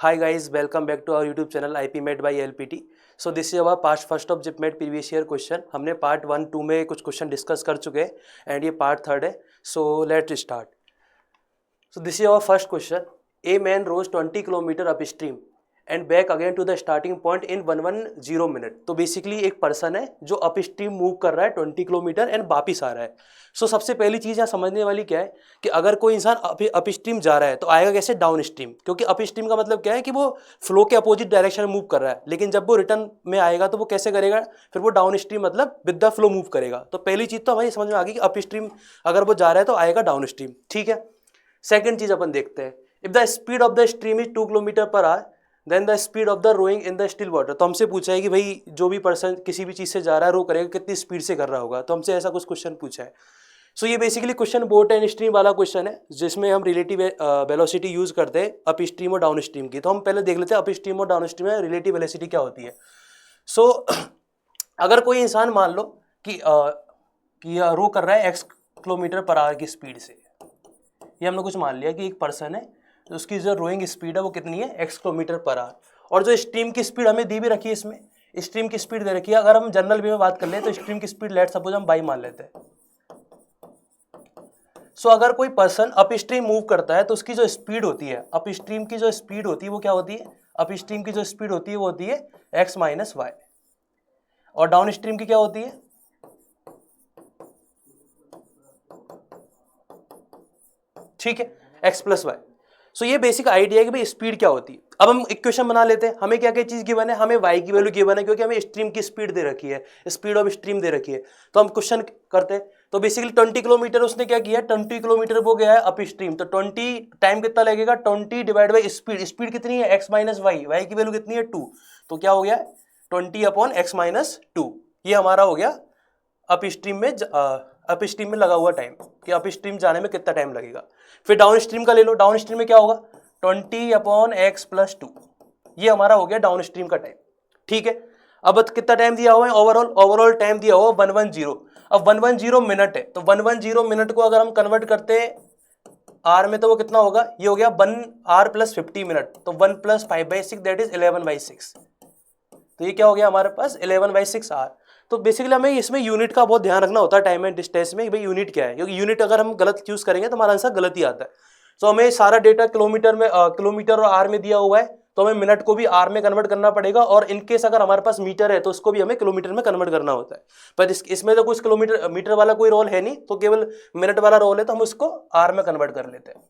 Hi guys, welcome back to our YouTube channel IP Med by LPT. So this is our part first of JIP Med previous year question. हमने part 1, 2 में कुछ question discuss कर चुके हैं and ये part 3 है. So let's start. So this is our first question. A man rose 20 kilometer upstream and back again to the starting point in 110 minute. तो basically एक पर्सन है जो अपस्ट्रीम मूव कर रहा है 20 किलोमीटर एंड वापिस आ रहा है. सो सबसे पहली चीज़ यहाँ समझने वाली क्या है कि अगर कोई इंसान अपस्ट्रीम जा रहा है तो आएगा कैसे डाउन स्ट्रीम, क्योंकि अपस्ट्रीम का मतलब क्या है कि वो फ्लो के अपोजिट डायरेक्शन में मूव कर रहा है. लेकिन जब वो रिटर्न में आएगा तो वो कैसे करेगा, फिर वो डाउन स्ट्रीम मतलब विद द फ्लो मूव करेगा. तो पहली चीज़ तो हमारी समझ में आ गई कि अपस्ट्रीम अगर वो जा रहा है तो आएगा डाउन स्ट्रीम. ठीक है. सेकेंड चीज़ अपन देखते हैं. If the speed of the stream is 2 kilometre per hour then the speed of the rowing in the still water. तो हमसे पूछा है कि भाई जो भी पर्सन किसी भी चीज़ से जा रहा है रो करेगा कितनी स्पीड से कर रहा होगा. तो हमसे ऐसा कुछ क्वेश्चन पूछा है. सो ये basically question boat and stream वाला क्वेश्चन है जिसमें हम रिलेटिव वेलोसिटी यूज करते हैं अप स्ट्रीम और डाउन स्ट्रीम की. तो हम पहले देख लेते हैं अप स्ट्रीम और डाउन स्ट्रीम में रिलेटिव वेलोसिटी क्या होती है. सो अगर कोई इंसान मान लो कि रो कर रहा है x किलोमीटर पर आवर की स्पीड से, ये हमने कुछ मान लिया कि एक पर्सन है तो उसकी जो रोइंग स्पीड है वो कितनी है x किलोमीटर पर आवर, और जो स्ट्रीम की स्पीड हमें दी भी रखी है, इसमें स्ट्रीम की स्पीड दे रखी है. अगर हम जनरल वे में बात कर ले तो स्ट्रीम की स्पीड लेट सपोज हम y मान लेते हैं. सो अगर कोई पर्सन अप स्ट्रीम मूव करता है तो उसकी जो स्पीड होती है, अप स्ट्रीम की जो स्पीड होती है वो क्या होती है, अप स्ट्रीम की जो स्पीड होती है वो होती है x माइनस वाई, और डाउन स्ट्रीम की क्या होती है, ठीक है, x प्लस वाई. सो ये बेसिक आइडिया है कि भाई स्पीड क्या होती है. अब हम इक्वेशन बना लेते हैं. हमें क्या क्या चीज गिवन है, हमें y की वैल्यू गिवन है क्योंकि हमें स्ट्रीम की स्पीड दे रखी है, स्पीड ऑफ स्ट्रीम दे रखी है. तो हम क्वेश्चन करते हैं. तो बेसिकली 20 किलोमीटर उसने क्या किया, 20 किलोमीटर वो गया है अप स्ट्रीम. तो 20 टाइम कितना लगेगा, 20 डिवाइड बाई स्पीड. स्पीड कितनी है x माइनस वाई, वाई की वैल्यू कितनी है 2. तो क्या हो गया 20 अपॉन x माइनस 2. ये हमारा हो गया अप स्ट्रीम में लगा हुआ टाइम कि अप स्ट्रीम जाने में कितना टाइम लगेगा. फिर डाउन स्ट्रीम का ले लो. डाउन स्ट्रीम में क्या होगा 20 अपॉन x प्लस 2. ये हमारा हो गया डाउन स्ट्रीम का टाइम. ठीक है. अब कितना टाइम दिया हुआ है, ओवरऑल टाइम दिया हुआ 110. अब 110 मिनट है तो 110 मिनट को अगर हम कन्वर्ट करते हैं आर में तो वो कितना होगा, ये हो गया 1 आर प्लस 50 मिनट. तो 1 प्लस 5/6 दैट इज 11/6. तो ये क्या हो गया हमारे पास 11/6 आर. तो बेसिकली हमें इसमें यूनिट का बहुत ध्यान रखना होता है टाइम एंड डिस्टेंस में, भाई यूनिट क्या है, क्योंकि यूनिट अगर हम गलत यूज करेंगे तो हमारा आंसर गलत ही आता है. तो हमें सारा डेटा किलोमीटर और आर में दिया हुआ है तो हमें मिनट को भी आर में कन्वर्ट करना पड़ेगा, और इनकेस अगर हमारे पास मीटर है तो उसको भी हमें किलोमीटर में कन्वर्ट करना होता है. पर इसमें तो कुछ मीटर वाला कोई रोल है नहीं, तो केवल मिनट वाला रोल है, तो हम उसको आर में कन्वर्ट कर लेते हैं.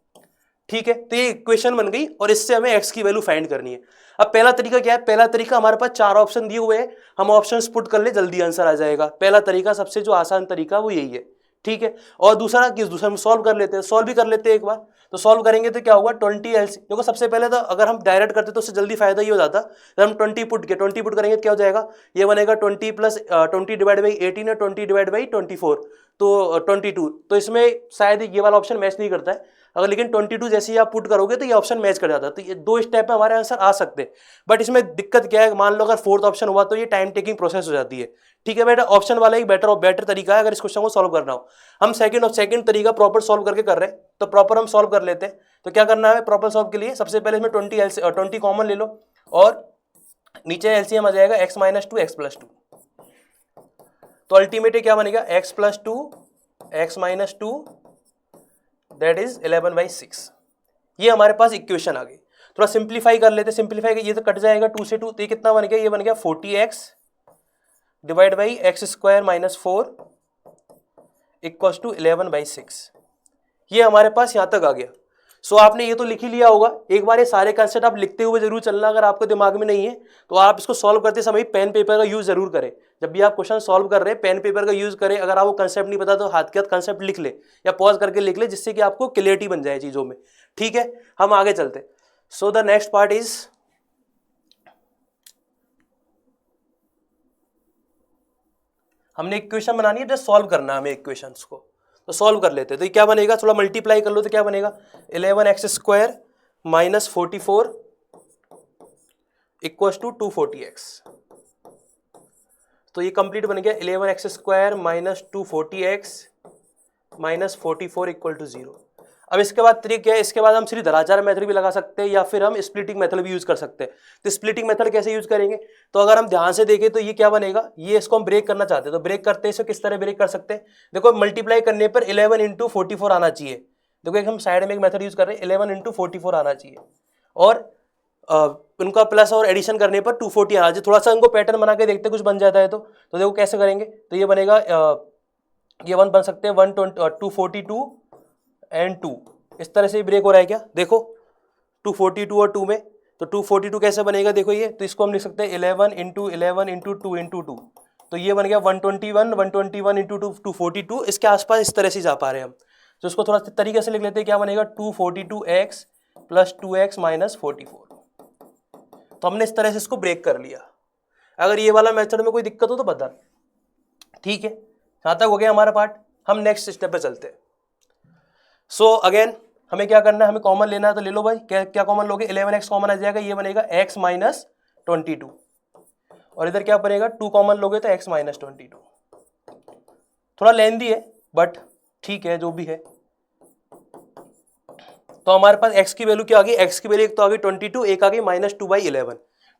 ठीक है. तो ये इक्वेशन बन गई और इससे हमें x की वैल्यू फाइंड करनी है. अब पहला तरीका क्या है, पहला तरीका हमारे पास 4 ऑप्शन दिए हुए हैं, हम ऑप्शंस पुट कर ले जल्दी आंसर आ जाएगा. पहला तरीका सबसे जो आसान तरीका वो यही है. ठीक है. और दूसरा हम सॉल्व कर लेते हैं, सॉल्व भी कर लेते हैं एक बार. तो सॉल्व करेंगे तो क्या होगा 20 LC. देखो सबसे पहले तो अगर हम डायरेक्ट करते तो उससे जल्दी फायदा ये हो जाता, जब हम 20 पुट करेंगे तो क्या हो जाएगा, ये बनेगा 20 प्लस 20 डिवाइड बाई 18 है 20 डिवाइड बाई 24 तो 22. तो इसमें शायद ये वाला ऑप्शन मैच नहीं करता है अगर, लेकिन 22 जैसे ही आप पुट करोगे तो ये ऑप्शन मैच कर जाता है. तो ये 2 स्टेप में हमारे आंसर आ सकते हैं. बट इसमें दिक्कत क्या है, मान लो अगर 4th ऑप्शन हुआ तो ये टाइम टेकिंग प्रोसेस हो जाती है. ठीक है बेटा, ऑप्शन वाला एक बेटर तरीका है अगर इस क्वेश्चन को सॉल्व करना हो. हम सेकंड तरीका प्रॉपर सॉल्व करके कर रहे हैं, तो प्रॉपर हम सॉल्व कर लेते हैं. तो क्या करना है प्रॉपर सॉल्व के लिए, सबसे पहले इसमें 20 कॉमन ले लो और नीचे एलसीएम आ जाएगा x माइनस 2 x प्लस 2. तो अल्टीमेटली क्या बनेगा x plus 2 x minus 2 that is 11/6. ये हमारे पास इक्वेशन आ गई. थोड़ा सिंप्लीफाई कर लेते, सिंप्लीफाई ये तो कट जाएगा 2 से 2, तो ये कितना बन गया, ये बन गया 40x divide by x square minus 4 equals to 11/6. ये हमारे पास यहाँ तक आ गया. सो आपने ये तो लिख ही लिया होगा. एक बार ये सारे कंसेप्ट आप लिखते हुए जरूर चलना, अगर आपको दिमाग में नहीं है तो आप इसको सॉल्व करते समय पेन पेपर का यूज जरूर करें. जब भी आप क्वेश्चन सॉल्व कर रहे हैं पेन पेपर का यूज करें. अगर आपको कंसेप्ट नहीं पता तो हाथ के हाथ कंसेप्ट लिख ले या पॉज करके लिख ले, जिससे कि आपको क्लियरिटी बन जाए चीजों में. ठीक है, हम आगे चलते. So the next part is, हमने इक्वेशन बनानी है, जस्ट सॉल्व करना है हमें इक्वेशंस को. तो सॉल्व कर लेते हैं. तो ये क्या बनेगा, थोड़ा मल्टीप्लाई कर लो तो क्या बनेगा 11x square minus 44 equals to 240x. तो ये कंप्लीट बन गया 11x square minus 240x minus 44 equal to 0. अब इसके बाद ट्रिक है, इसके बाद हम सीधे धराचार मेथड भी लगा सकते हैं या फिर हम स्प्लिटिंग मेथड भी यूज कर सकते हैं। तो स्प्लिटिंग मेथड कैसे यूज करेंगे, तो अगर हम ध्यान से देखें तो ये क्या बनेगा, ये इसको हम ब्रेक करना चाहते हैं, तो ब्रेक करते हैं इसे किस तरह ब्रेक कर सकते हैं, देखो मल्टीप्लाई करने पर 11 इंटू 44 आना चाहिए। देखो एक हम साइड में एक मेथड यूज कर रहे हैं, 11 इंटू 44 आना चाहिए, और उनका प्लस और एडिशन करने पर 240 आना चाहिए। थोड़ा सा उनको पैटर्न बना के देखते कुछ बन जाता है तो देखो कैसे करेंगे, तो ये बनेगा ये 1 बन सकते हैं 242 एंड 2, इस तरह से ब्रेक हो रहा है क्या, देखो 242 और 2 में, तो 242 कैसे बनेगा, देखो ये, तो इसको हम लिख सकते हैं 11 इंटू 11 इंटू 2 इंटू 2, तो ये बन गया 121 इंटू 242, इसके आसपास इस तरह से जा पा रहे हैं हम। तो इसको थोड़ा तरीके से लिख लेते हैं, क्या बनेगा 242x प्लस 2x माइनस 44। तो हमने इस तरह से इसको ब्रेक कर लिया। अगर ये वाला मेथड में कोई दिक्कत हो तो बता, ठीक है, यहाँ तक हो गया हमारा पार्ट। हम नेक्स्ट स्टेप पे चलते हैं। सो अगेन हमें क्या करना है, हमें कॉमन लेना है, तो ले लो भाई, क्या कॉमन लोगे, 11x कॉमन आ जाएगा, ये बनेगा x माइनस 22, और इधर क्या बनेगा 2 कॉमन लोगे तो x माइनस 22। थोड़ा लेंदी है बट ठीक है जो भी है। तो हमारे पास x की वैल्यू क्या आ गई, x की वैल्यू एक तो आ गई 22, एक आ गई -2/11।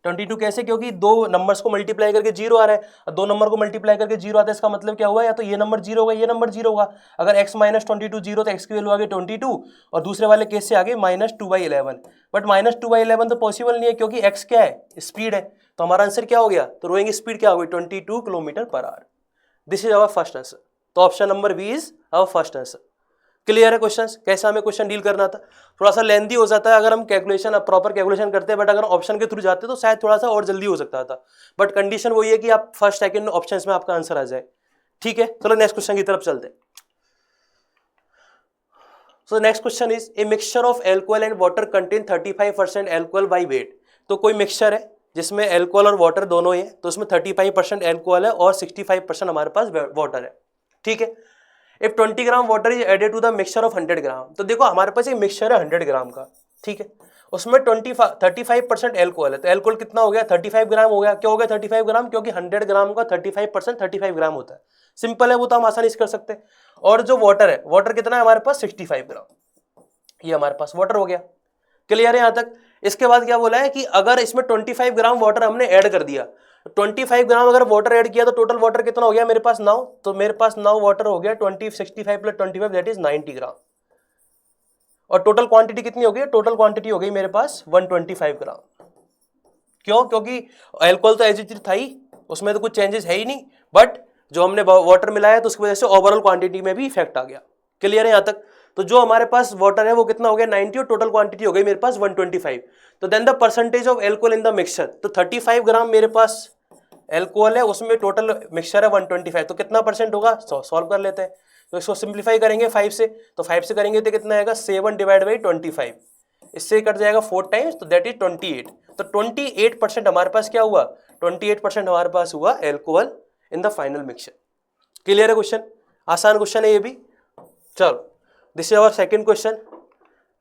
22 कैसे, क्योंकि दो नंबर्स को मल्टीप्लाई करके 0 आ रहा है, और दो नंबर को मल्टीप्लाई करके 0 आता है, इसका मतलब क्या हुआ, या तो ये नंबर 0 होगा, ये नंबर 0 होगा। अगर x माइनस 22 0 तो x की वैल्यू आ गई 22, और दूसरे वाले केस से आ गई -2/11। बट -2/11 तो पॉसिबल नहीं है, क्योंकि x क्या है, स्पीड है, तो हमारा आंसर क्या हो गया, तो रोइंग स्पीड क्या हो गई 22 kilometre per hour. This is our first answer. तो option number B is our first answer. Clear है क्वेश्चंस, कैसा हमें क्वेश्चन डील करना था। थोड़ा सा लेंदी हो जाता है अगर हम कैलकुलेशन प्रॉपर कैलकुलेशन करते हैं, बट अगर ऑप्शन के थ्रू जाते तो शायद थोड़ा सा और जल्दी हो सकता था, बट कंडीशन वही है कि आप फर्स्ट सेकंड ऑप्शंस में आपका आंसर आ जाए। ठीक है, चलो नेक्स्ट क्वेश्चन की तरफ चलते हैं। So next question is a mixture of alcohol and water contain 35% alcohol by wait. तो कोई मिक्सचर है जिसमें एल्कोहल और वाटर दोनों ही है, तो उसमें 35% एल्कोहल है और 65% हमारे पास वाटर है। ठीक है, if 20 gram water is added to the mixture of 100 gram. तो देखो हमारे पास एक मिक्सचर है 100 ग्राम का, ठीक है, उसमें 35% एल्कोहल है, तो एल्कोहल कितना हो गया 35 ग्राम हो गया। क्या हो गया 35 ग्राम, क्योंकि 100 ग्राम का 35% 35 ग्राम होता है। सिंपल है, वो तो हम आसानी से कर सकते हैं। और जो वाटर है, वाटर कितना है हमारे पास 65 ग्राम, ये हमारे पास वाटर हो गया। क्लियर है यहाँ तक। इसके बाद क्या बोला है कि अगर इसमें 25 ग्राम वाटर हमने ऐड कर दिया, 25 ग्राम अगर वाटर ऐड किया तो टोटल वाटर कितना हो गया मेरे पास 9, तो मेरे पास 9 वाटर हो गया 65 प्लस 25 दैट इज 90 ग्राम। और टोटल क्वांटिटी कितनी हो गई, टोटल क्वांटिटी हो गई मेरे पास 125 ग्राम। क्यों, क्योंकि अल्कोहल तो एज इट इज था ही, उसमें तो कुछ चेंजेस है ही नहीं, बट जो हमने वाटर मिलाया तो उसकी वजह से ओवरऑल क्वांटिटी में भी इफेक्ट आ गया। क्लियर है यहाँ तक। तो जो हमारे पास वाटर है वो कितना हो गया 90, और टोटल क्वांटिटी हो गई मेरे पास 125। तो then the percentage of alcohol in the mixture, तो 35 ग्राम मेरे पास एल्कोहल है, उसमें टोटल मिक्सचर है 125, तो कितना परसेंट होगा सॉल्व कर लेते हैं। तो इसको सिंप्लीफाई करेंगे 5 से, तो 5 से करेंगे तो कितना आएगा 7 डिवाइड बाई 25, इससे कट जाएगा 4 टाइम्स, तो दैट इज 28। तो 28% हमारे पास क्या हुआ, 28% हमारे पास हुआ alcohol in the final mixture. Clear है क्वेश्चन, आसान क्वेश्चन है ये भी। चलो this is our second question.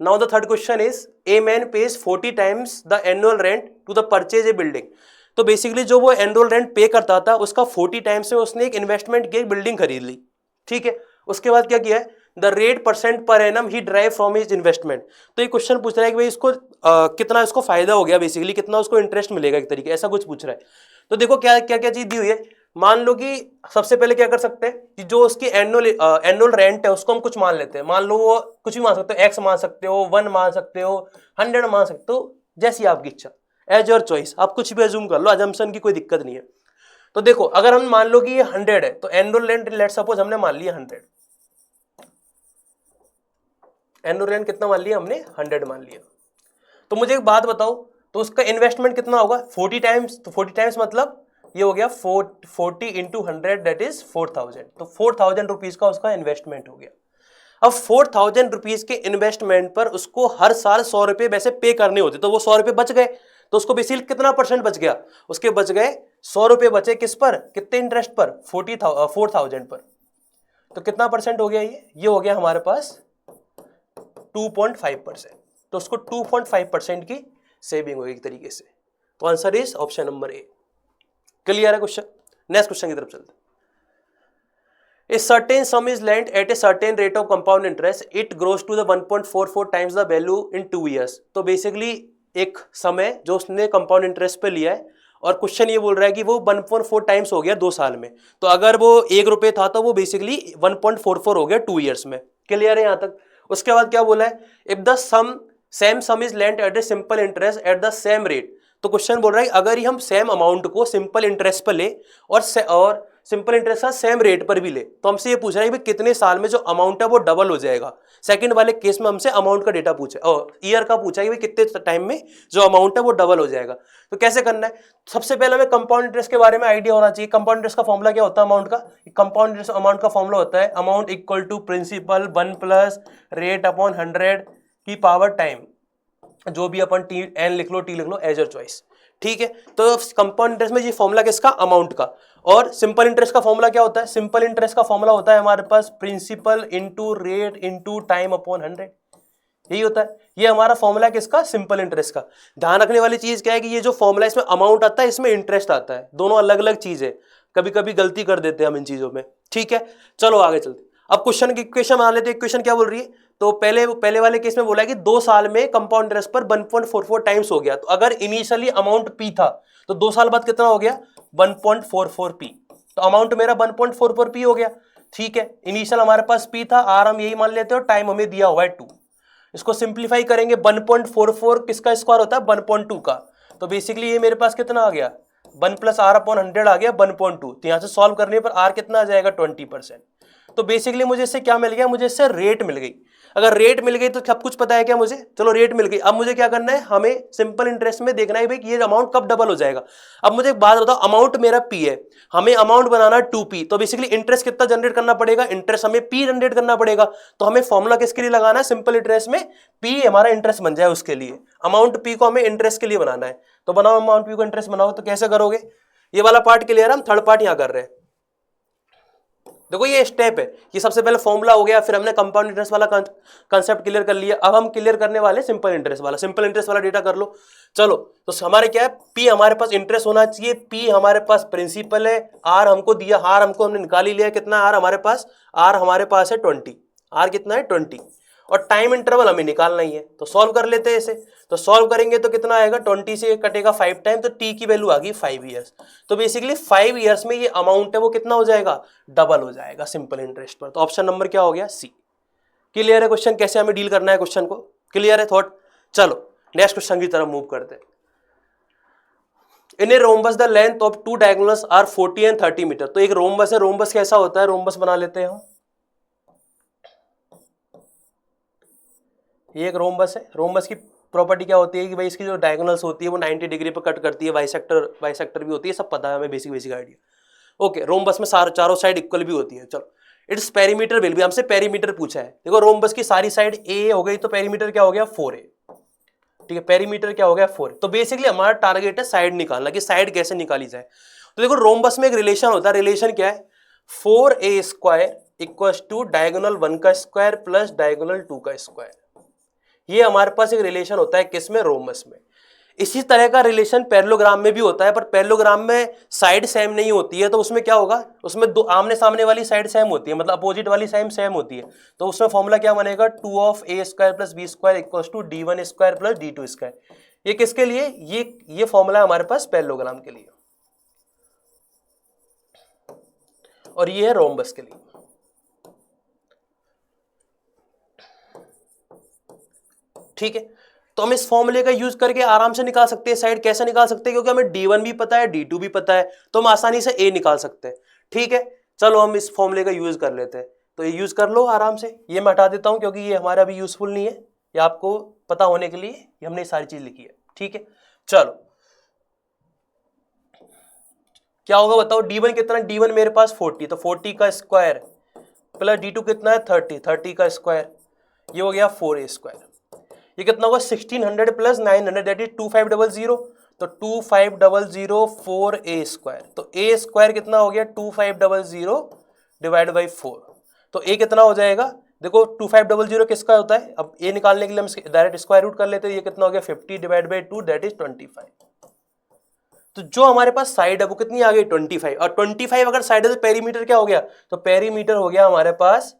Now the third question is a man pays 40 times the annual rent to the purchase a building. तो बेसिकली जो वो annual rent पे करता था उसका 40 टाइम्स में उसने एक इन्वेस्टमेंट की, एक बिल्डिंग खरीद ली। ठीक है, उसके बाद क्या किया है, the rate % per annum he drive from his investment. तो ये क्वेश्चन पूछ रहा है कि भाई इसको कितना इसको फायदा हो गया, बेसिकली कितना उसको इंटरेस्ट मिलेगा, एक तरीके ऐसा कुछ पूछ रहा है। तो देखो क्या क्या क्या चीज दी हुई है। मान लो कि सबसे पहले क्या कर सकते हैं कि जो उसकी एनुअल रेंट है उसको हम कुछ मान लेते हैं। मान लो वो कुछ भी मान सकते हो, x मान सकते हो, 1 मान सकते हो, 100 मान सकते हो, जैसी आपकी इच्छा, एज योर चॉइस, आप कुछ भी अज्यूम कर लो, अजम्पशन की कोई दिक्कत नहीं है। तो देखो अगर हम मान लो कि ये 100 है, तो एनुअल रेंट लेट सपोज हमने मान लिया 100, एनुअल रेंट कितना मान लिया हमने 100 मान लिया। तो मुझे एक बात बताओ, तो उसका इन्वेस्टमेंट कितना होगा 40 टाइम्स, तो 40 टाइम्स मतलब ये हो गया 40 इंटू 100 दैट इज 4000, तो 4000 रुपीज का उसका इन्वेस्टमेंट हो गया। अब 4000 रुपीज के इन्वेस्टमेंट पर उसको हर साल 100 रुपए वैसे पे करने होते, तो वो 100 रुपए बच गए, तो उसको बेसिकली कितना % बच गया, उसके बच गए 100 रुपए बचे, किस पर, कितने इंटरेस्ट पर, 4000 पर। तो कितना % हो गया ये हो गया हमारे पास 2.5%। तो उसको 2.5% की सेविंग होगी एक तरीके से। तो answer is option number A. Clear है क्वेश्चन। नेक्स्ट क्वेश्चन की तरफ चलते हैं। A certain sum is lent at a certain rate of compound interest. It grows to the 1.44 times the value in 2 years. तो बेसिकली एक समय जो उसने कंपाउंड इंटरेस्ट पे लिया है और क्वेश्चन ये बोल रहा है कि वो 1.4 टाइम्स हो गया 2 साल में। तो अगर वो 1 रुपये था तो वो बेसिकली 1.44 हो गया 2 ईयर्स में। क्लियर है यहाँ तक? उसके बाद क्या बोला है, if the same sum is lent at a simple interest at the same rate. तो क्वेश्चन बोल रहा है अगर ही हम सेम अमाउंट को सिंपल इंटरेस्ट पर ले और सिंपल इंटरेस्ट का सेम रेट पर भी ले, तो हमसे ये पूछ रहा है कि कितने साल में जो अमाउंट है वो डबल हो जाएगा। सेकंड वाले केस में हमसे अमाउंट का डेटा पूछा और ईयर का पूछा है कि कितने टाइम में जो अमाउंट है वो डबल हो जाएगा। तो कैसे करना है, सबसे पहले हमें कंपाउंड इंटरेस्ट के बारे में आइडिया होना चाहिए। कंपाउंड इंटरेस्ट का फॉर्मूला क्या होता है अमाउंट का? कंपाउंड इंटरेस्ट अमाउंट का फॉर्मूला होता है amount equal to principal 1 plus rate upon 100 की पावर टाइम, जो भी अपन टी एन लिख लो टी लिख लो एज योर चॉइस। ठीक है, तो कंपाउंड इंटरेस्ट में ये फॉर्मूला किसका? अमाउंट का। और सिंपल इंटरेस्ट का फॉर्मूला क्या होता है? सिंपल इंटरेस्ट का फॉर्मूला होता है हमारे पास principal into rate into time upon 100। यही होता है, ये हमारा फॉर्मूला किसका? सिंपल इंटरेस्ट का। ध्यान रखने वाली चीज क्या है कि ये जो फॉर्मूला इसमें अमाउंट आता है इसमें इंटरेस्ट आता है, दोनों अलग अलग चीज है। कभी कभी गलती कर देते हैं हम इन चीजों में। ठीक है, चलो आगे चलते। अब क्वेश्चन बना लेते हैं। क्वेश्चन क्या बोल रही है, तो पहले वाले केस में बोला है कि 2 साल में कंपाउंड इंटरेस्ट पर 1.44 टाइम्स हो गया। तो अगर इनिशियली अमाउंट पी था तो 2 साल बाद कितना हो गया? 1.44 पी। तो अमाउंट मेरा 1.44 पी हो गया। ठीक है, इनिशियल हमारे पास पी था, आर हम यही मान लेते हो, टाइम हमें दिया हुआ है 2। इसको सिंप्लीफाई करेंगे, 1.44 किसका स्क्वायर होता है? 1.2 का। तो बेसिकली ये मेरे पास कितना आ गया? 1 प्लस आर अपॉन 100 आ गया 1.2। तो यहाँ से सॉल्व करने पर आर कितना आ जाएगा? 20%। तो बेसिकली मुझे इससे क्या मिल गया? मुझे इससे रेट मिल गई। अगर रेट मिल गई तो सब कुछ पता है क्या मुझे? चलो रेट मिल गई, अब मुझे क्या करना है? हमें सिंपल इंटरेस्ट में देखना है भाई कि ये अमाउंट कब डबल हो जाएगा। अब मुझे एक बात बताओ, अमाउंट मेरा पी है, हमें अमाउंट बनाना 2p, तो बेसिकली इंटरेस्ट कितना जनरेट करना पड़ेगा? इंटरेस्ट हमें p जनरेट करना पड़ेगा। तो हमें फॉर्मूला किसके लिए लगाना है? सिंपल इंटरेस्ट में p हमारा इंटरेस्ट बन जाए उसके लिए। अमाउंट p को हमें इंटरेस्ट के लिए बनाना है, तो बनाओ अमाउंट p को इंटरेस्ट बनाओ। तो कैसे करोगे? ये वाला पार्ट क्लियर है, हम थर्ड पार्ट यहां कर रहे हैं। देखो ये स्टेप है, ये सबसे पहले फॉर्मूला हो गया, फिर हमने कंपाउंड इंटरेस्ट वाला कांसेप्ट क्लियर कर लिया। अब हम क्लियर करने वाले सिंपल इंटरेस्ट वाला। सिंपल इंटरेस्ट वाला डेटा कर लो। चलो, तो हमारे क्या है? पी हमारे पास इंटरेस्ट होना चाहिए, पी हमारे पास प्रिंसिपल है, आर हमको दिया, आर हमको हमने निकाल ही लिया। कितना आर हमारे पास? आर हमारे पास है 20। आर कितना है? 20। और टाइम इंटरवल हमें निकालना ही है, तो सॉल्व कर लेते हैं इसे। तो सॉल्व करेंगे तो कितना आएगा? 20 से कटेगा 5 टाइम, तो टी की वैल्यू आ गई 5 ईयर्स। तो बेसिकली 5 ईयर्स में ये अमाउंट है वो कितना हो जाएगा? डबल हो जाएगा सिंपल इंटरेस्ट पर। तो ऑप्शन नंबर क्या हो गया? सी। क्लियर है क्वेश्चन? कैसे हमें डील करना है क्वेश्चन को? क्लियर है थॉट? चलो नेक्स्ट क्वेश्चन की तरफ मूव करते हैं। In a rhombus the length of 2 diagonals are 40 and 30 metre. तो एक रोम्बस है, रोम्बस कैसा होता है? रोम्बस बना लेते हैं हम। ये एक रोम्बस है। रोम्बस की प्रॉपर्टी क्या होती है कि भाई इसकी जो डायगोनल्स होती है वो 90 डिग्री पर कट करती है, बाइसेक्टर भी होती है, सब पता है हमें, बेसिक आइडिया। ओके, रोम्बस में चारों साइड इक्वल भी होती है। चलो, इट्स पेरीमीटर विल बी, हमसे पेरीमीटर पूछा है। देखो रोम्बस की सारी साइड ए हो गई, तो पेरीमीटर क्या हो गया? 4a। ठीक है, पेरीमीटर क्या हो गया? 4a। तो बेसिकली हमारा टारगेट है साइड निकालना, कि साइड कैसे निकाली जाए। तो देखो रोम्बस में एक रिलेशन होता है, रिलेशन क्या है? 4a square equal to diagonal 1 का स्क्वायर प्लस डायगोनल 2 का स्क्वायर। ये हमारे पास एक रिलेशन होता है किसमें? रोम्बस में। इसी तरह का रिलेशन पैरेललोग्राम में भी होता है, पर पैरेललोग्राम में साइड सेम नहीं होती है, तो उसमें क्या होगा? उसमें दो आमने सामने वाली साइड सेम होती है, मतलब अपोजिट वाली साइड सेम होती है। तो उसमें फॉर्मूला क्या बनेगा? 2 of a square plus b square equals to d1 square plus d2 square. ये किसके लिए? ये फॉर्मूला है हमारे पास पैरेललोग्राम के लिए, और ये है रोम्बस के लिए। ठीक है, तो हम इस फॉर्मूले का यूज करके आराम से निकाल सकते हैं साइड। कैसे निकाल सकते हैं? क्योंकि हमें d1 भी पता है, d2 भी पता है, तो हम आसानी से a निकाल सकते हैं। ठीक है, चलो हम इस फॉर्मूले का यूज कर लेते हैं। तो ये यूज कर लो आराम से। ये मैं हटा देता हूं क्योंकि ये हमारा अभी यूजफुल नहीं है, ये आपको पता होने के लिए ये हमने सारी चीज लिखी है। ठीक है, चलो क्या होगा बताओ? d1 कितना? d1 मेरे पास 40, तो 40 का स्क्वायर प्लस d2 कितना है? 30 का स्क्वायर, ये हो गया 4a स्क्वायर। ये कितना होगा? 1600 प्लस 900 दैट इज 2500। तो 2500 4a स्क्वायर, तो a स्क्वायर कितना हो गया? 2500 डिवाइड बाई 4। तो a कितना हो जाएगा? देखो 2500 किसका होता है? अब a निकालने के लिए हम डायरेक्ट स्क्वायर रूट कर लेते हैं। ये कितना हो गया? 50 डिवाइड बाई 2 दैट इज 25। तो जो हमारे पास साइड है वो कितनी आ गई 25, और 25 अगर साइड है तो पेरीमीटर क्या हो गया, तो पेरीमीटर हो गया हमारे पास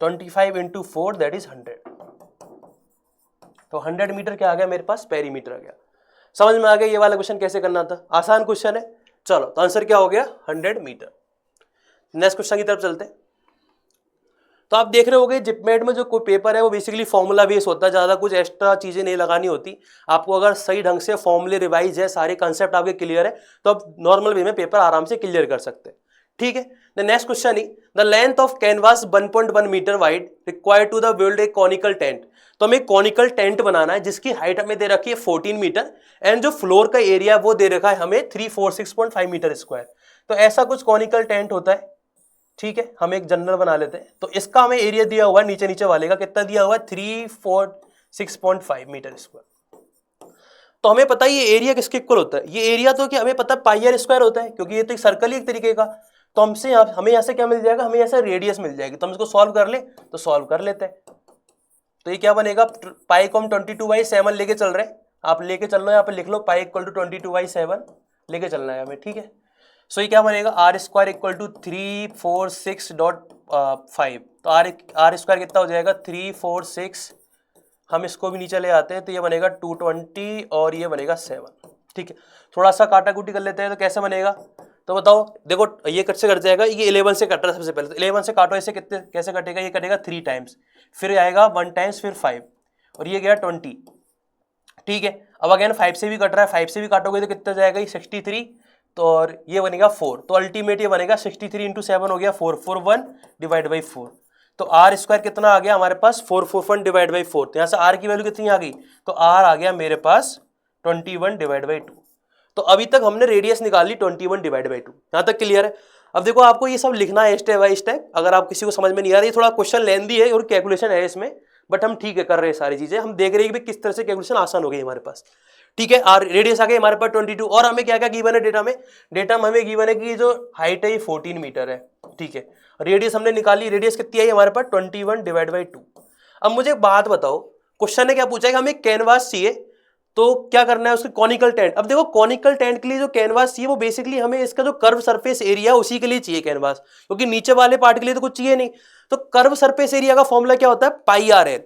25 इंटू 4 दैट इज 100। तो 100 मीटर क्या आ गया मेरे पास, पेरीमीटर आ गया। समझ में आ गया ये वाला क्वेश्चन कैसे करना था, आसान क्वेश्चन है। चलो तो आंसर क्या हो गया 100 मीटर। नेक्स्ट क्वेश्चन की तरफ चलते हैं। तो आप देख रहे होगे जिपमेट में जो कोई पेपर है वो बेसिकली फॉर्मूला बेस होता है, ज़्यादा कुछ एक्स्ट्रा चीज़ें नहीं लगानी होती आपको। अगर सही ढंग से फॉर्मूले रिवाइज है, सारे कंसेप्ट आपके क्लियर है, तो आप नॉर्मल वे में पेपर आराम से क्लियर कर सकते हैं। ठीक है, the next question he the length of canvas 1.1 metre wide required to the build a conical tent. तो हमें कॉनिकल टेंट बनाना है जिसकी हाइट हमें दे रखी है 14 मीटर एंड जो फ्लोर का एरिया वो दे रखा है हमें 346.5 मीटर स्क्वायर। तो ऐसा कुछ कॉनिकल टेंट होता है। ठीक है, हम एक जनरल बना लेते हैं। तो इसका हमें एरिया दिया हुआ है नीचे नीचे वाले का, कितना दिया हुआ है 346.5 मीटर स्क्वायर। तो हमें पता है ये एरिया किसके इक्वल होता है, ये एरिया तो क्या हमें पता है पाई आर स्क्वायर होता है, क्योंकि ये तो एक सर्कल ही एक तरीके का। तो हमें यहाँ से क्या मिल जाएगा, हमें यहाँ से रेडियस मिल जाएगी। तो हम इसको सॉल्व कर ले तो सॉल्व कर लेते हैं। तो ये क्या बनेगा, पाई को हम 22/7 लेके चल रहे हैं, आप लेके चल रहे हो यहाँ पे लिख लो, पाई इक्वल टू 22/7 लेके चलना है हमें। ठीक है, सो ये क्या बनेगा आर स्क्वायर इक्वल टू 346.5। तो आर स्क्वायर कितना हो जाएगा 346, हम इसको भी नीचे ले आते हैं तो ये बनेगा 220 और ये बनेगा 7। ठीक है, थोड़ा सा काटा कुटी कर लेते हैं तो कैसे बनेगा, तो बताओ। देखो ये कट से कट जाएगा, ये 11 से कट रहा है सबसे पहले, तो 11 से काटो, ऐसे कितने कैसे कटेगा, ये कटेगा 3 टाइम्स, फिर आएगा 1 टाइम्स, फिर 5 और ये गया 20। ठीक है, अब अगेन 5 से भी कट रहा है, 5 से भी काटोगे तो कितना जाएगा ये 63, तो और ये बनेगा 4। तो अल्टीमेट ये बनेगा 63 इंटू 7 हो गया 441 डिवाइड बाई 4। तो आर स्क्वायर कितना आ गया हमारे पास 441 डिवाइड बाई 4। तो यहाँ से आर की वैल्यू कितनी आ गई, तो आर आ गया मेरे पास 21 डिवाइड बाई 2। तो अभी तक हमने रेडियस निकाल ली 21 डिवाइड बाई 2, यहाँ तक क्लियर है। अब देखो आपको ये सब लिखना है स्टेप बाई स्टेप, अगर आप किसी को समझ में नहीं आ रहा, ये थोड़ा क्वेश्चन लेंदी है और कैलकुलेशन है इसमें, बट हम ठीक है कर रहे हैं सारी चीजें, हम देख रहे हैं कि किस तरह से कैलकुलेशन आसान हो गई हमारे पास। ठीक है, और रेडियस आ गई हमारे पास 22, और हमें क्या क्या गिवन है डेटा में, डेटा में हमें गिवन है कि जो हाइट है ये 14 मीटर है। ठीक है, रेडियस हमने निकाली, रेडियस कितनी आई हमारे पास 21 डिवाइड बाई 2। अब मुझे एक बात बताओ, क्वेश्चन ने क्या पूछा है कि हमें कैनवास चाहिए, तो क्या करना है उसके कॉनिकल टेंट। अब देखो कॉनिकल टेंट के लिए जो कैनवास चाहिए वो बेसिकली हमें इसका जो कर्व सरफेस एरिया उसी के लिए चाहिए कैनवास, क्योंकि नीचे वाले पार्ट के लिए तो कुछ चाहिए नहीं। तो कर्व सरफेस एरिया का फॉर्मूला क्या होता है pi r l.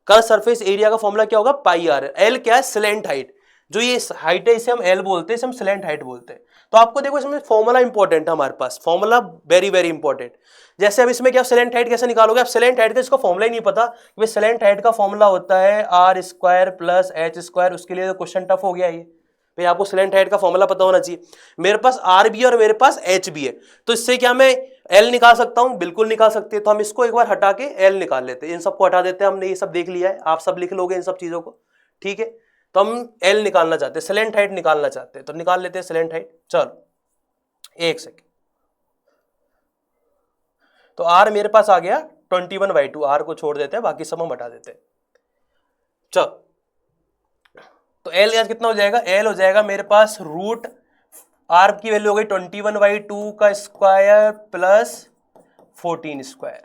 Curve surface area का फॉर्मूला क्या होगा पाई आर एल। एल क्या है स्लैंट हाइट, जो ये हाइट है इसे हम एल बोलते हैं, इसे हम स्लैंट हाइट बोलते हैं। तो आपको देखो इसमें फॉर्मूला इंपॉर्टेंट है हमारे पास, फॉर्मूला वेरी वेरी इंपॉर्टेंट। जैसे अब इसमें क्या स्लैंट हाइट कैसे निकालोगे, आप स्लैंट हाइट का इसका फॉर्मूला ही नहीं पता कि स्लैंट हाइट का फॉर्मूला होता है r square plus h square. उसके लिए तो क्वेश्चन टफ हो गया ये, भाई आपको स्लैंट हाइट का फॉर्मूला पता होना चाहिए। मेरे पास आर भी है और मेरे पास एच भी है, तो इससे क्या मैं एल निकाल सकता हूं, बिल्कुल निकाल सकते हैं। तो हम इसको एक बार हटा के एल निकाल लेते हैं, इन सबको हटा देते हैं, हमने ये सब देख लिया है, आप सब लिख लोगे इन सब चीजों को। ठीक है, तो हम एल निकालना चाहते हैं, स्लैंट हाइट निकालना चाहते हैं, तो निकाल लेते हैं स्लैंट हाइट। चलो एक सेकेंड, तो आर मेरे पास आ गया 21/2, आर को छोड़ देते हैं, बाकी सब हम हटा देते हैं। चलो तो एल कितना हो जाएगा, एल हो जाएगा मेरे पास रूट आर की वैल्यू हो गई 21/2 का स्क्वायर प्लस 14 स्क्वायर।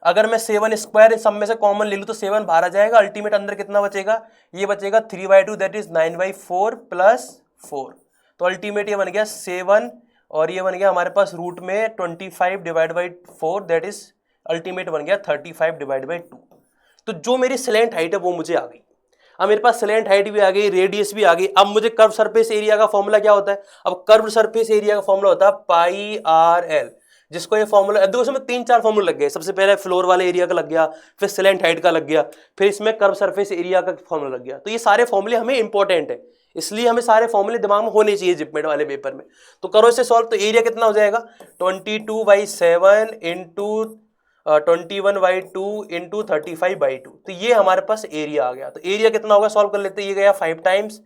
अगर मैं 7 स्क्वायर सब में से कॉमन ले लूँ तो 7 बाहर आ जाएगा, अल्टीमेट अंदर कितना बचेगा, ये बचेगा 3/2 दैट इज 9/4 प्लस 4। तो अल्टीमेट ये बन गया 7 और ये बन गया हमारे पास रूट में 25 divide by 4 that is ultimate बन गया 35 डिवाइड बाई 2। तो जो मेरी स्लैंट हाइट है वो मुझे आ गई। अब मेरे पास स्लैंट हाइट भी आ गई, रेडियस भी आ गई। अब मुझे कर्व सरफेस एरिया का फॉर्मूला क्या होता है, अब कर्व सरफेस एरिया का फॉर्मूला होता है पाई आर एल, जिसको ये फॉर्मूला देखो इसमें 3-4 फॉर्मूला लग गए। सबसे पहले फ्लोर वाले एरिया का लग गया, फिर स्लैंट हाइट का लग गया, फिर इसमें कर्व सरफेस एरिया का फॉर्मूला लग गया। तो ये सारे फॉर्मूले हमें इंपॉर्टेंट है, इसलिए हमें सारे फॉर्मूले दिमाग में होने चाहिए जिपमेट वाले पेपर में। तो करो इसे सॉल्व, तो एरिया कितना हो जाएगा 22/7 इंटू 21/2 इंटू 35/2। तो ये हमारे पास एरिया आ गया। तो एरिया कितना होगा सॉल्व कर लेते हैं, ये गया 5 टाइम्स,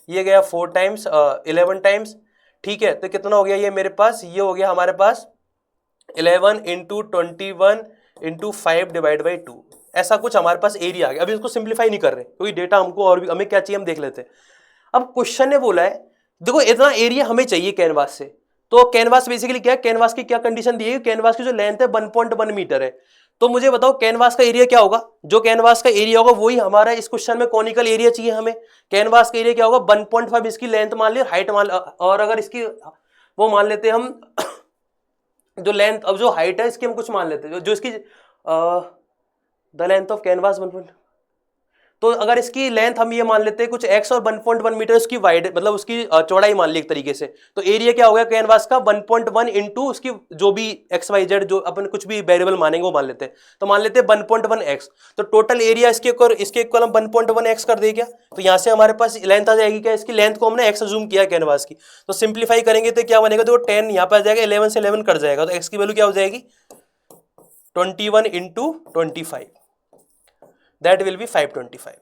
ये गया 4 टाइम्स 11 टाइम्स। ठीक है, तो कितना हो गया ये मेरे पास, ये हो गया हमारे पास 11 इंटू 21 इंटू 5 डिवाइड बाई 2। ऐसा कुछ हमारे पास एरिया आ गया। अभी इसको सिंप्लीफाई नहीं कर रहे क्योंकि डेटा हमको और भी हमें क्या चाहिए हम देख लेते हैं। अब क्वेश्चन ने बोला है देखो इतना एरिया हमें चाहिए कैनवास से, तो कैनवास बेसिकली क्या है, कैनवास की क्या कंडीशन दी है, कैनवास की जो लेंथ है 1.1 मीटर है। तो मुझे बताओ कैनवास का एरिया क्या होगा, जो कैनवास का एरिया होगा वही हमारा इस क्वेश्चन में कॉनिकल एरिया चाहिए हमें। कैनवास का एरिया क्या होगा 1.5 इसकी लेंथ मान ली, हाइट मान, और अगर इसकी वो मान लेते हैं हम जो लेंथ, अब जो हाइट है इसकी हम कुछ मान लेते हैं, जो इसकी द लेंथ ऑफ कैनवास 1. तो अगर इसकी लेंथ हम ये मान लेते हैं कुछ x और 1.1 मीटर उसकी वाइड, मतलब उसकी चौड़ाई मान ली एक तरीके से, तो एरिया क्या हो गया कैनवास का 1.1 इंटू उसकी जो भी x y z जो अपन कुछ भी वेरिएबल मानेंगे वो मान लेते हैं, तो मान लेते हैं 1.1x, तो टोटल एरिया इसके इक्वल हम 1.1x कर दे क्या, तो यहाँ से हमारे पास लेंथ आ जाएगी क्या, इसकी लेंथ को हमने x अज्यूम किया कैनवास की, तो सिंप्लीफाई करेंगे तो क्या बनेगा, तो 10 यहाँ पे आ जाएगा, 11 से 11 कट जाएगा, तो x की वैल्यू क्या हो जाएगी 21 इंटू 25, दैट विल बी 525।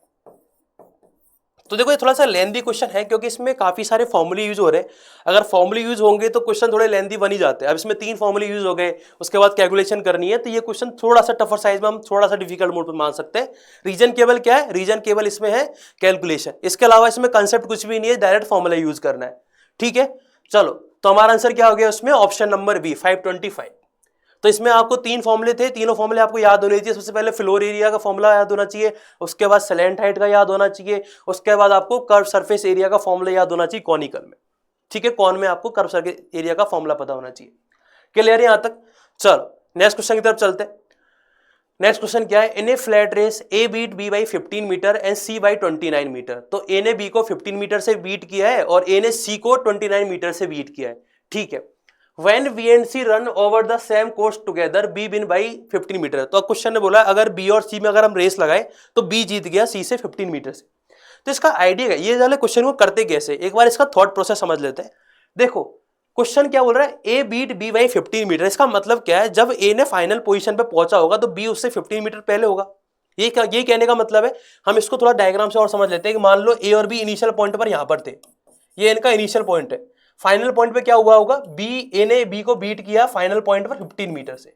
तो देखो ये थोड़ा सा लेंदी क्वेश्चन है क्योंकि इसमें काफी सारे फॉर्मूले यूज हो रहे हैं, अगर फॉर्मूले यूज होंगे तो क्वेश्चन थोड़े लेंदी बन ही जाते हैं। अब इसमें 3 फॉर्मूले यूज हो गए, उसके बाद कैलकुलेशन करनी है, तो ये क्वेश्चन थोड़ा सा टफर साइज में हम थोड़ा सा डिफिकल्ट मोड पर मान सकते हैं। रीजन केवल क्या है, रीजन केवल इसमें है कैलकुलेशन, इसके अलावा इसमें कंसेप्ट कुछ भी नहीं है, डायरेक्ट फॉर्मूला यूज करना है। ठीक है, चलो तो हमारा आंसर क्या हो गया उसमें, ऑप्शन नंबर बी 525। तो इसमें आपको 3 फॉर्मूले थे, तीनों फॉर्मूले आपको याद होने चाहिए। सबसे पहले फ्लोर एरिया का फॉर्मूला याद होना चाहिए, उसके बाद स्लैंट हाइट का याद होना चाहिए, उसके बाद आपको कर्व सरफेस एरिया का फॉर्मूला याद होना चाहिए कॉनिकल में। ठीक है, कॉन में आपको कर्व सरफेस एरिया का फॉर्मूला पता होना चाहिए। क्लियर है यहां तक? चलो नेक्स्ट क्वेश्चन की तरफ चलते हैं। नेक्स्ट क्वेश्चन क्या है, in a flat race A beat B by 15 metre and C by 29 metre. तो ए ने बी को 15 मीटर से बीट किया है और ए ने सी को 29 मीटर से बीट किया है। ठीक है, When B and C run over the same course together, B win by 15 metre. तो क्वेश्चन ने बोला अगर B और C में अगर हम रेस लगाए तो B जीत गया C से 15 मीटर से। तो इसका आइडिया है, ये वाले क्वेश्चन को करते कैसे, एक बार इसका थॉट प्रोसेस समझ लेते हैं। देखो क्वेश्चन क्या बोल रहा है, A beat B by 15 metre. इसका मतलब क्या है, जब A ने फाइनल पोजीशन पे पहुंचा होगा तो B उससे 15 मीटर पहले होगा। ये कहने का मतलब है, हम इसको थोड़ा डायग्राम से और समझ लेते हैं कि मान लो A और B इनिशियल पॉइंट पर यहां पर थे, ये इनका इनिशियल पॉइंट है, फाइनल पॉइंट पे क्या हुआ होगा, ए ने बी को बीट किया फाइनल पॉइंट पर 15 मीटर से,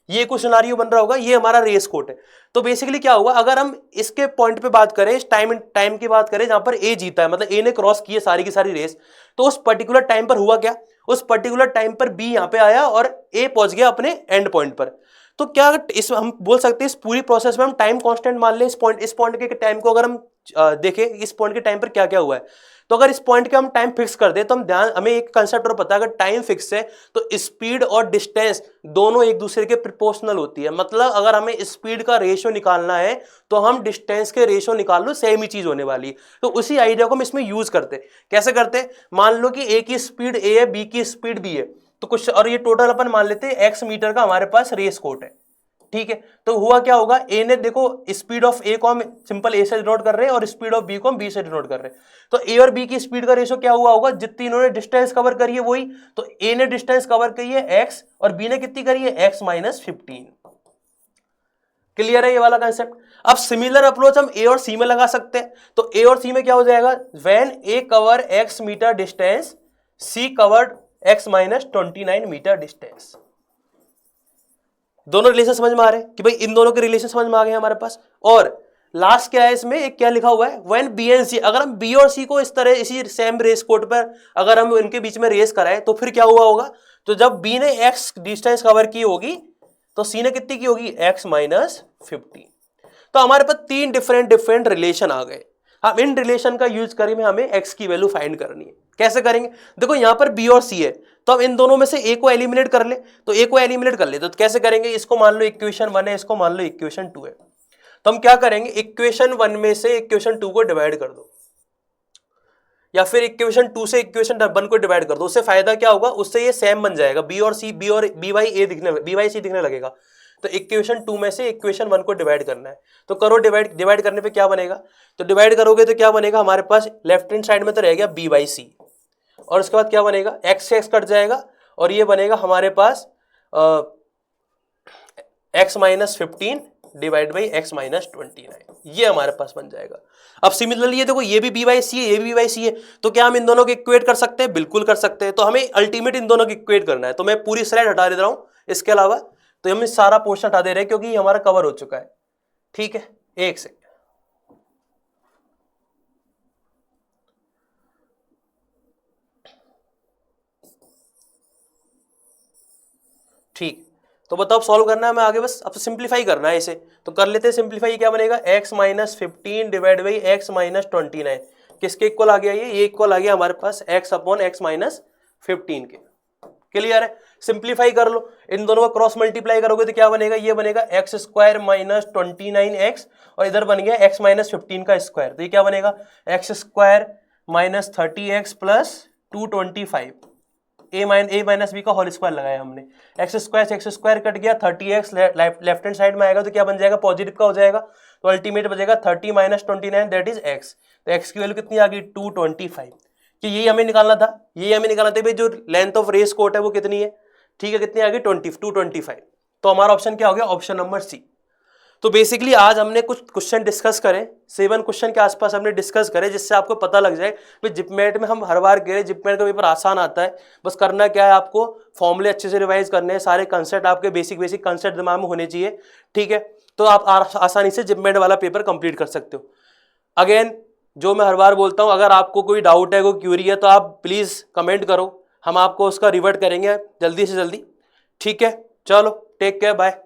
ये कुछ सिनारियो बन रहा होगा, ये हमारा रेस कोर्ट है। तो बेसिकली क्या हुआ, अगर हम इसके पॉइंट पे बात करें, टाइम की बात करें जहां पर ए जीता है, मतलब ए ने क्रॉस की है सारी की सारी रेस, तो उस पर्टिकुलर टाइम पर हुआ क्या, उस पर्टिकुलर टाइम पर बी यहां पे आया और ए पहुंच गया अपने एंड पॉइंट पर। तो क्या इस हम बोल सकते हैं इस पूरी प्रोसेस में हम टाइम कांस्टेंट मान लें, इस पॉइंट के टाइम को अगर हम देखें इस पॉइंट के टाइम पर क्या क्या हुआ है, तो अगर इस पॉइंट के हम टाइम फिक्स कर दे तो हमें एक कंसेप्ट और पता है, अगर टाइम फिक्स है तो स्पीड और डिस्टेंस दोनों एक दूसरे के प्रोपोर्शनल होती है। मतलब अगर हमें स्पीड का रेशियो निकालना है तो हम डिस्टेंस के रेशियो निकाल लो, सेम ही चीज होने वाली है। तो उसी आइडिया को हम इसमें यूज करते, कैसे करते, मान लो कि ए की स्पीड ए है, बी की स्पीड बी है, तो कुछ और ये टोटल अपन मान लेते हैं x मीटर का हमारे पास रेस कोर्ट है। ठीक है, तो हुआ क्या होगा, ए ने देखो स्पीड ऑफ ए को हम सिंपल ए से डिनोट कर रहे हैं और स्पीड ऑफ बी को हम बी से डिनोट कर रहे हैं, तो ए और बी की स्पीड का रेशियो क्या हुआ होगा, जितनी इन्होंने डिस्टेंस कवर करी है वही, तो ए ने डिस्टेंस कवर करी है x और बी ने कितनी करी है x माइनस 15। क्लियर है ये वाला कंसेप्ट? अब सिमिलर अप्रोच हम ए और सी में लगा सकते हैं, तो ए और सी में क्या हो जाएगा, when A cover x metre distance, C covered x minus 29 metre distance. दोनों रिलेशन समझ में आ रहे हैं कि भाई इन दोनों के रिलेशन समझ में आ गए हमारे पास। और लास्ट क्या है इसमें, एक क्या लिखा हुआ है, व्हेन बी एंड सी, अगर हम बी और सी को इस तरह इसी सेम रेस कोर्ट पर अगर हम इनके बीच में रेस कराएं तो फिर क्या हुआ होगा, तो जब बी ने एक्स डिस्टेंस कवर की होगी तो सी ने कितनी की होगी, एक्स माइनस 15। तो हमारे पास 3 डिफरेंट रिलेशन आ गए। हम इन रिलेशन का यूज करेंगे, हमें एक्स की वैल्यू फाइंड करनी है। कैसे करेंगे, देखो यहां पर बी और सी है, तो हम इन दोनों में से ए को एलिमिनेट कर ले, तो ए को एलिमिनेट कर ले तो कैसे करेंगे, इसको मान लो इक्वेशन 1 है, इसको मान लो इक्वेशन 2 है, तो हम क्या करेंगे, इक्वेशन 1 में से इक्वेशन 2 को डिवाइड कर दो, या फिर इक्वेशन 2 से इक्वेशन 1 को डिवाइड कर दो। उससे फायदा क्या होगा, उससे ये सेम बन जाएगा, बी और बी बाई ए दिखने, बी बाई सी दिखने लगेगा। तो इक्वेशन 2 में से इक्वेशन 1 को डिवाइड करना है, तो करो डिवाइड करने पे क्या बनेगा, तो डिवाइड करोगे तो क्या बनेगा, हमारे पास लेफ्ट हैंड साइड में तो रह गया बी बाई सी, और उसके बाद क्या बनेगा, एक्स से एक्स कट जाएगा और ये बनेगा हमारे पास x minus 15 divide by x minus 29, ये हमारे पास बन जाएगा। अब सिमिलरली ये देखो, ये भी बी बाई सी है, ये भी बी बाई सी है, तो क्या हम इन दोनों को इक्वेट कर सकते हैं, बिल्कुल कर सकते हैं। तो हमें अल्टीमेट इन दोनों को इक्वेट करना है, तो मैं पूरी स्लाइड हटा दे रहा हूं इसके अलावा, तो हम इस सारा पोर्शन हटा दे रहे हैं क्योंकि ये हमारा कवर हो चुका है। ठीक है, एक सेकंड, ठीक। तो बताओ सॉल्व करना है हमें आगे, बस अब तो सिंप्लीफाई करना है इसे, तो कर लेते हैं सिंप्लीफाई। क्या बनेगा x minus 15 divide by x minus 29, किसके इक्वल आ गया ये इक्वल आ गया हमारे पास x अपॉन x माइनस 15 के। क्लियर है, सिंप्लीफाई कर लो, इन दोनों को क्रॉस मल्टीप्लाई करोगे तो क्या बनेगा, ये बनेगा एक्स स्क्वायर माइनस 29x और इधर बन गया x माइनस 15 का स्क्वायर, तो ये क्या बनेगा x square minus 30x plus 225, ए माइनस बी का होल स्क्वायर लगाया हमने, एक्स स्क्वायर से एक्स स्क्वायर कट गया, 30x लेफ्ट हैंड साइड में आएगा तो क्या बन जाएगा पॉजिटिव का हो जाएगा, तो अल्टीमेट बचेगा 30 माइनस 29 दैट इज x, तो x की वैल्यू कितनी आ गई 225, कि यही हमें निकालना था, भाई जो लेंथ ऑफ रेस कोट है वो कितनी है, ठीक है कितनी आ गई 225, तो हमारा ऑप्शन क्या हो गया ऑप्शन नंबर सी। तो बेसिकली आज हमने कुछ क्वेश्चन डिस्कस करें, 7 क्वेश्चन के आसपास हमने डिस्कस करें, जिससे आपको पता लग जाए कि जिपमेट में हम हर बार कह रहे हैं जिपमेट का पेपर आसान आता है, बस करना क्या है आपको फॉर्मूले अच्छे से रिवाइज करने हैं, सारे कंसेप्ट आपके बेसिक कंसेप्ट दिमाग में होने चाहिए, ठीक है, तो आप आसानी से जिपमेट वाला पेपर कंप्लीट कर सकते हो। अगेन जो मैं हर बार बोलता हूँ, अगर आपको कोई डाउट है कोई क्यूरी है तो आप प्लीज़ कमेंट करो, हम आपको उसका रिवर्ट करेंगे जल्दी से जल्दी, ठीक है, चलो टेक केयर, बाय।